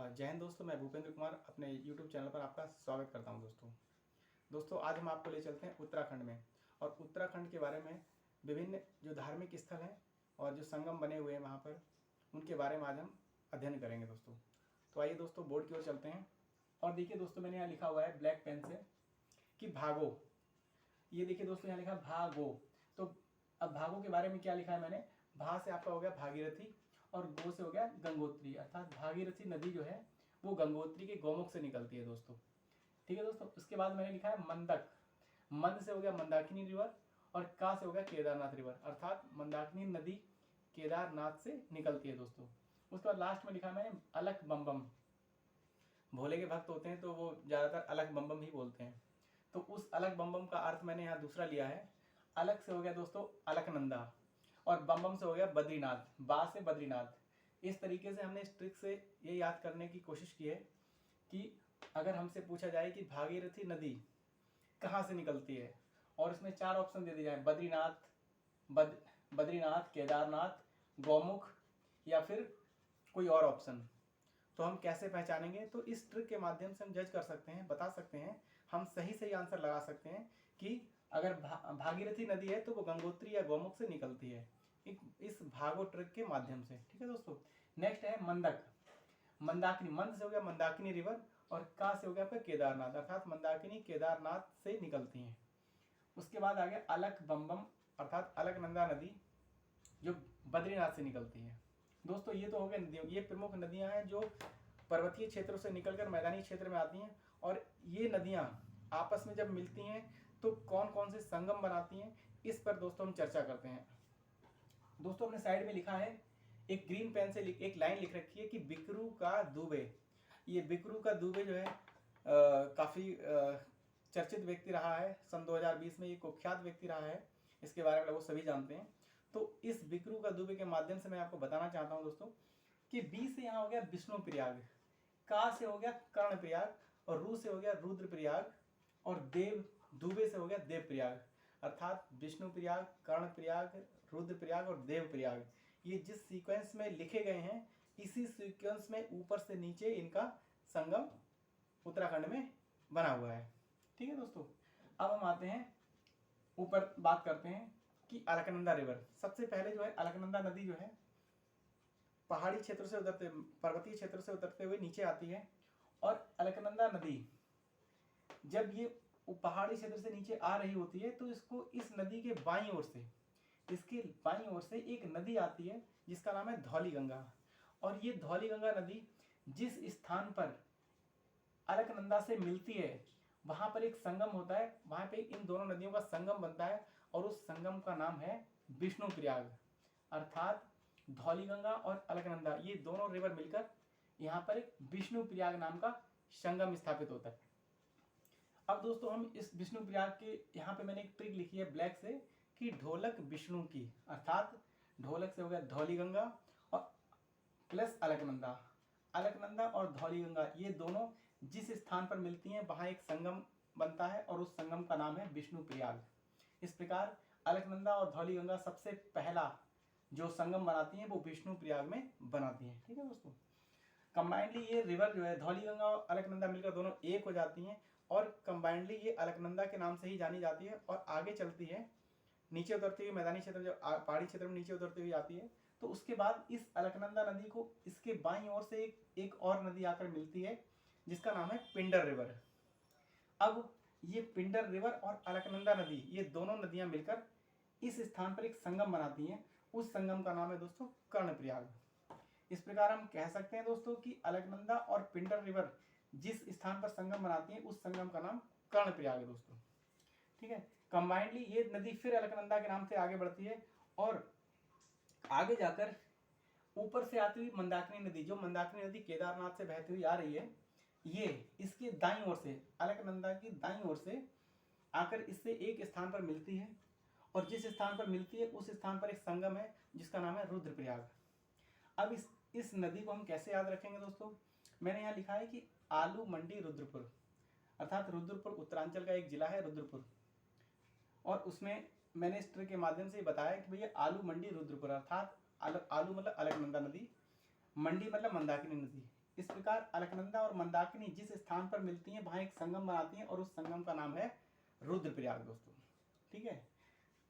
जय हिंद दोस्तों। मैं भूपेंद्र कुमार अपने YouTube चैनल पर आपका स्वागत करता हूं। दोस्तों आज हम आपको ले चलते हैं उत्तराखंड में, और उत्तराखंड के बारे में विभिन्न जो धार्मिक स्थल हैं और जो संगम बने हुए हैं वहां पर, उनके बारे में आज हम अध्ययन करेंगे दोस्तों। तो आइए दोस्तों बोर्ड की ओर चलते हैं। और देखिए दोस्तों, मैंने यहाँ लिखा हुआ है ब्लैक पेन से कि भागो। ये देखिए दोस्तों, यहाँ लिखा है भागो। तो अब भागो के बारे में क्या लिखा है मैंने, भा से आपका हो गया भागीरथी और गो से हो गया गंगोत्री, अर्थात भागीरथी नदी जो है वो गंगोत्री के गौमुख से निकलती है दोस्तों। ठीक है दोस्तों। उसके बाद मैंने लिखा है मंदक। मंद से हो गया मंदाकिनी रिवर और का से हो गया केदारनाथ रिवर, अर्थात मंदाकिनी नदी केदारनाथ से निकलती है दोस्तों। उसके बाद लास्ट में लिखा मैंने अलख बम बम। भोले के भक्त होते हैं तो वो ज़्यादातर अलख बम बम ही बोलते हैं। तो उस अलख बम बम का अर्थ मैंने यहाँ दूसरा लिया है। अलख से हो गया दोस्तों अलकनंदा और बम बम से हो गया बद्रीनाथ, बा से बद्रीनाथ। इस तरीके से हमने इस ट्रिक से ये याद करने की कोशिश की है कि अगर हमसे पूछा जाए कि भागीरथी नदी कहाँ से निकलती है और इसमें 4 ऑप्शन दे दिए जाए, बद्रीनाथ, बद्रीनाथ, केदारनाथ, गौमुख या फिर कोई और ऑप्शन, तो हम कैसे पहचानेंगे। तो इस ट्रिक के माध्यम से हम जज कर सकते हैं, बता सकते हैं, हम सही आंसर लगा सकते हैं कि अगर भागीरथी नदी है तो वो गंगोत्री या गौमुख से निकलती है, इस भागो ट्रिक के माध्यम से। ठीक है दोस्तों। नेक्स्ट है मंदक। मंदाकिनी, मंद से हो गया मंदाकिनी रिवर और का से हो गया आपका केदारनाथ, अर्थात मंदाकिनी केदारनाथ से निकलती हैं। उसके बाद आ गया अलख बम बम, अर्थात अलकनंदा नदी जो बद्रीनाथ से निकलती है। दोस्तों ये तो हो गया नदियों, ये प्रमुख नदियां हैं जो पर्वतीय क्षेत्रों से निकलकर मैदानी क्षेत्र में आती हैं, और ये नदियां आपस में जब मिलती हैं तो कौन कौन से संगम बनाती हैं, इस पर दोस्तों हम चर्चा करते हैं। दोस्तों हमने साइड में लिखा है, एक ग्रीन पेन से एक लाइन लिख रखी है कि बिकरू का दुबे। ये बिकरू का दुबे जो है काफ़ी चर्चित व्यक्ति रहा है। सन 2020 में ये कुख्यात व्यक्ति रहा है, इसके बारे में लोग सभी जानते हैं। तो इस बिकरू का दुबे के माध्यम से मैं आपको बताना चाहता हूँ दोस्तों कि बी से यहाँ हो गया विष्णु प्रयाग, का से हो गया कर्ण प्रयाग और रू से हो गया रुद्र प्रयाग और देव दुबे से हो गया देव प्रयाग, अर्थात विष्णु प्रयाग, कर्ण प्रयाग, रुद्र प्रयाग और देव प्रयाग। ये जिस सीक्वेंस में लिखे गए हैं इसी सीक्वेंस में ऊपर से नीचे इनका संगम उत्तराखंड में बना हुआ है। ठीक है दोस्तों। अब हम आते हैं ऊपर, बात करते हैं कि अलकनंदा रिवर। सबसे पहले जो है अलकनंदा नदी जो है पहाड़ी क्षेत्र से उतरते, पर्वतीय क्षेत्र से उतरते हुए नीचे आती है, और अलकनंदा नदी जब ये पहाड़ी क्षेत्र से नीचे आ रही होती है तो इसको इस नदी के बाईं ओर से, इसके बाईं ओर से एक नदी आती है जिसका नाम है धौली गंगा। और ये धौली गंगा नदी जिस स्थान पर अलकनंदा से मिलती है वहां पर एक संगम होता है, वहां पे इन दोनों नदियों का संगम बनता है और उस संगम का नाम है विष्णु प्रयाग, अर्थात धौली गंगा और अलकनंदा ये दोनों रिवर मिलकर यहाँ पर एक विष्णु प्रयाग नाम का संगम स्थापित होता है। अब दोस्तों हम इस विष्णु प्रयाग के यहाँ पे मैंने एक ट्रिक लिखी है ब्लैक से कि ढोलक विष्णु की, अर्थात ढोलक से हो गया धौली गंगा और प्लस अलकनंदा। अलकनंदा और धौली गंगा ये दोनों जिस स्थान पर मिलती हैं वहाँ एक संगम बनता है और उस संगम का नाम है विष्णु प्रयाग। इस प्रकार अलकनंदा और धौली गंगा सबसे पहला जो संगम बनाती हैं वो विष्णु प्रयाग में बनाती हैं। ठीक है दोस्तों। कंबाइंडली ये रिवर जो है धौली गंगा और अलकनंदा मिलकर दोनों एक हो जाती हैं और कंबाइंडली ये अलकनंदा के नाम से ही जानी जाती है, और आगे चलती है नीचे उतरती हुई मैदानी क्षेत्र, जब पहाड़ी क्षेत्र में नीचे उतरती हुई आती है तो उसके बाद इस अलकनंदा नदी को इसके बाईं ओर से एक और नदी आकर मिलती है जिसका नाम है पिंडर रिवर। अब ये पिंडर रिवर और अलकनंदा नदी ये दोनों नदियां मिलकर इस स्थान पर एक संगम बनाती हैं, उस संगम का नाम है दोस्तों कर्णप्रयाग। इस प्रकार हम कह सकते हैं दोस्तों कि अलकनंदा और पिंडर रिवर जिस स्थान पर संगम बनाती है उस संगम का नाम कर्णप्रयाग है दोस्तों। ठीक है। कंबाइंडली ये नदी फिर अलकनंदा के नाम से आगे बढ़ती है और आगे जाकर ऊपर से आती हुई मंदाकिनी नदी, जो मंदाकिनी नदी केदारनाथ से बहती हुई आ रही है, ये इसके दाईं ओर से, अलकनंदा की दाईं ओर से आकर इससे एक स्थान पर मिलती है, और जिस स्थान पर मिलती है उस स्थान पर एक संगम है जिसका नाम है रुद्रप्रयाग। अब इस नदी को हम कैसे याद रखेंगे दोस्तों, मैंने यहाँ लिखा है कि आलू मंडी रुद्रपुर, अर्थात रुद्रपुर उत्तरांचल का एक जिला है रुद्रपुर, और उसमें मैंने इस ट्रिक के माध्यम से बताया कि भैया आलू मंडी रुद्रपुर, अर्थात आलू मतलब अलकनंदा नदी, मंडी मतलब मंदाकिनी नदी, इस प्रकार अलकनंदा और मंदाकिनी जिस स्थान पर मिलती हैं वहां एक संगम बनाती हैं और उस संगम का नाम है रुद्रप्रयाग दोस्तों। ठीक है,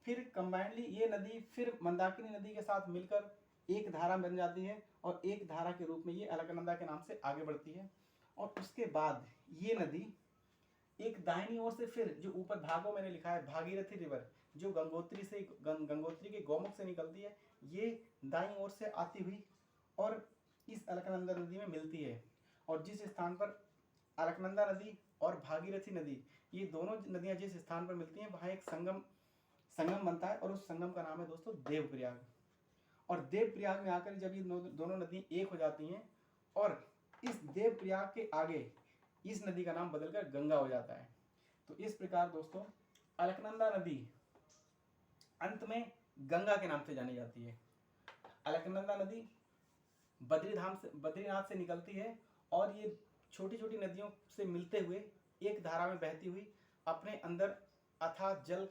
फिर कंबाइंडली ये नदी फिर मंदाकिनी नदी के साथ मिलकर एक धारा बन जाती है और एक धारा के रूप में ये अलकनंदा के नाम से आगे बढ़ती है। और उसके बाद ये नदी एक दाहिनी ओर से फिर जो ऊपर भागों मैंने लिखा है भागीरथी रिवर जो गंगोत्री से गंगोत्री के गौमुख से निकलती है, ये दाईं ओर से आती हुई और इस अलकनंदा नदी में मिलती है। और जिस स्थान पर अलकनंदा नदी और भागीरथी नदी ये दोनों नदियां जिस स्थान पर मिलती हैं वहाँ एक संगम बनता है और उस संगम का नाम है दोस्तों देवप्रयाग। और देवप्रयाग में आकर जब ये दोनों नदी एक हो जाती हैं और इस देवप्रयाग के आगे इस नदी का नाम बदलकर गंगा हो जाता है। तो इस प्रकार दोस्तों अलकनंदा नदी अंत में गंगा के नाम से जानी जाती है। अलकनंदा नदी बद्रीनाथ से निकलती है और ये छोटी छोटी नदियों से मिलते हुए एक धारा में बहती हुई अपने अंदर अथाह जल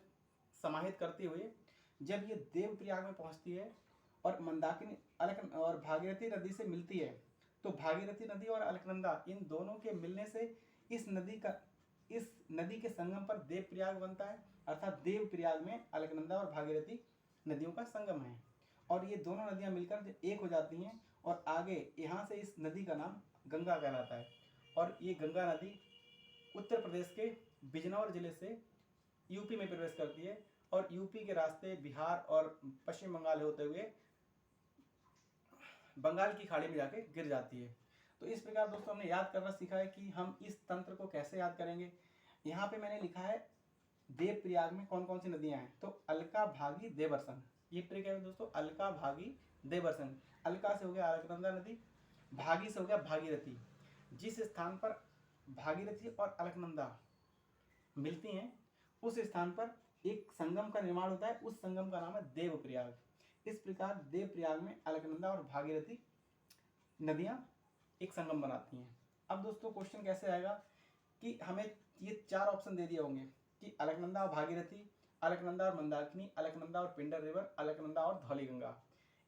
समाहित करते हुए जब ये देवप्रयाग में पहुंचती है और मंदाकिनी और भागीरथी नदी से मिलती है, तो भागीरथी नदी और अलकनंदा इन दोनों के मिलने से इस नदी के संगम पर देवप्रयाग बनता है। अर्थात देवप्रयाग में अलकनंदा और भागीरथी नदियों का संगम है और ये दोनों नदियां मिलकर एक हो जाती हैं और आगे यहाँ से इस नदी का नाम गंगा कहलाता है। और ये गंगा नदी उत्तर प्रदेश के बिजनौर जिले से यूपी में प्रवेश करती है और यूपी के रास्ते बिहार और पश्चिम बंगाल होते हुए बंगाल की खाड़ी में जाके गिर जाती है। तो इस प्रकार दोस्तों हमने याद करना सीखा है कि हम इस तंत्र को कैसे याद करेंगे। यहाँ पे मैंने लिखा है देवप्रयाग में कौन कौन सी नदियाँ हैं, तो अलका, भागी, देवर्सन। ये ट्रिक है दोस्तों, अलका, भागी, देवर्सन। अलका से हो गया अलकनंदा नदी, भागी से हो गया भागीरथी। जिस स्थान पर भागीरथी और अलकनंदा मिलती हैं उस स्थान पर एक संगम का निर्माण होता है, उस संगम का नाम है देवप्रयाग। इस प्रकार देवप्रयाग में अलकनंदा और भागीरथी नदियां एक संगम बनाती हैं। अब दोस्तों क्वेश्चन कैसे आएगा कि हमें ये चार ऑप्शन दे दिए होंगे कि अलकनंदा और भागीरथी, अलकनंदा और मंदाकिनी, अलकनंदा और पिंडर रिवर, अलकनंदा और धौलीगंगा।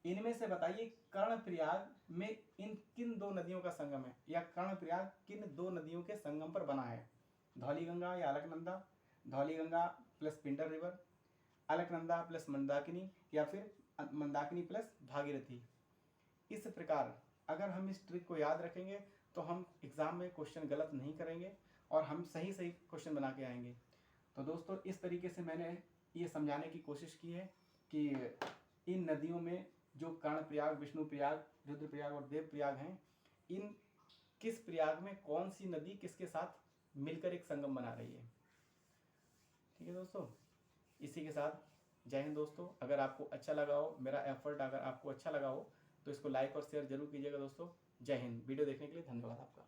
इनमें से बताइए कर्णप्रयाग में इन किन दो नदियों का संगम है या कर्णप्रयाग किन दो नदियों के संगम पर बना है, धौलीगंगा या Alaknanda, Dhauliganga plus Pindar river, Alaknanda plus Mandakini या फिर मंदाकिनी प्लस भागीरथी। इस प्रकार अगर हम इस ट्रिक को याद रखेंगे तो हम एग्जाम में क्वेश्चन गलत नहीं करेंगे और हम सही सही क्वेश्चन बना के आएंगे। तो दोस्तों इस तरीके से मैंने ये समझाने की कोशिश की है कि इन नदियों में जो कर्णप्रयाग, विष्णुप्रयाग, रुद्रप्रयाग और देवप्रयाग हैं, इन किस प्रयाग में कौन सी नदी किसके साथ मिलकर एक संगम बना रही है। ठीक है दोस्तों, इसी के साथ जय हिंद दोस्तों। अगर आपको अच्छा लगा हो मेरा एफर्ट, अगर आपको अच्छा लगा हो तो इसको लाइक और शेयर जरूर कीजिएगा दोस्तों। जय हिंद। वीडियो देखने के लिए धन्यवाद आपका।